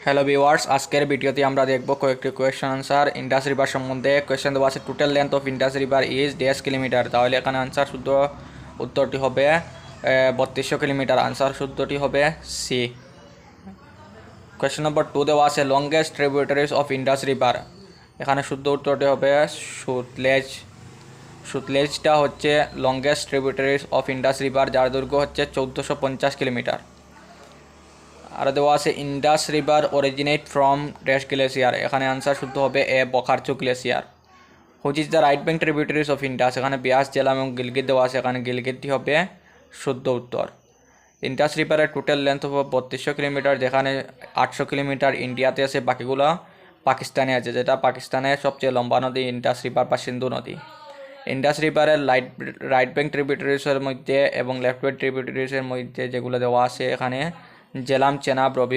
Hello viewers, আজকের ভিডিওতে আমরা দেখব কয়েকটি কোয়েশ্চেন আনসার ইন্ডাস রিভার সম্বন্ধে। কোয়েশ্চেন দেওয়া আছে total length of Indus river is 1.5 kilometre. তাহলে এখানে আনসার শুদ্ধ উত্তরটি হবে 3200 কিলোমিটার। আনসার শুদ্ধটি হবে সি। কোয়েশ্চেন নম্বর 2 দেওয়া আছে longest tributaries of Indus river. এখানে শুদ্ধ উত্তরটি হবে সুতলেজ। সুতলেজটা হচ্ছে longest tributaries of Indus river, যার দৈর্ঘ্য হচ্ছে 1450 কিলোমিটার। আর দেওয়া আছে Indus river originate from dash glacier. এখানে আনসার শুদ্ধ হবে A Bokharchu glacier. Which is the right bank tributaries of Indus. এখানে বিয়াস জেলাম এবং গিলগিত দেওয়া আছে, এখানে গিলগিতটি হবে শুদ্ধ উত্তর। ইন্ডাস রিভারের টোটাল লেন্থ হবে 3200 কিলোমিটার, যেখানে 800 কিলোমিটার ইন্ডিয়াতে আছে, বাকিগুলো পাকিস্তানে আছে, যেটা পাকিস্তানের সবচেয়ে লম্বা নদী ইন্ডাস রিভার বা সিন্ধু নদী। ইন্ডাস রিভারের রাইট ব্যাঙ্ক ট্রিবিউটারিজের মধ্যে এবং লেফট ব্যাঙ্ক ট্রিবিউটারিজের মধ্যে যেগুলো দেওয়া আছে এখানে জেলাম, চেনাব, রবি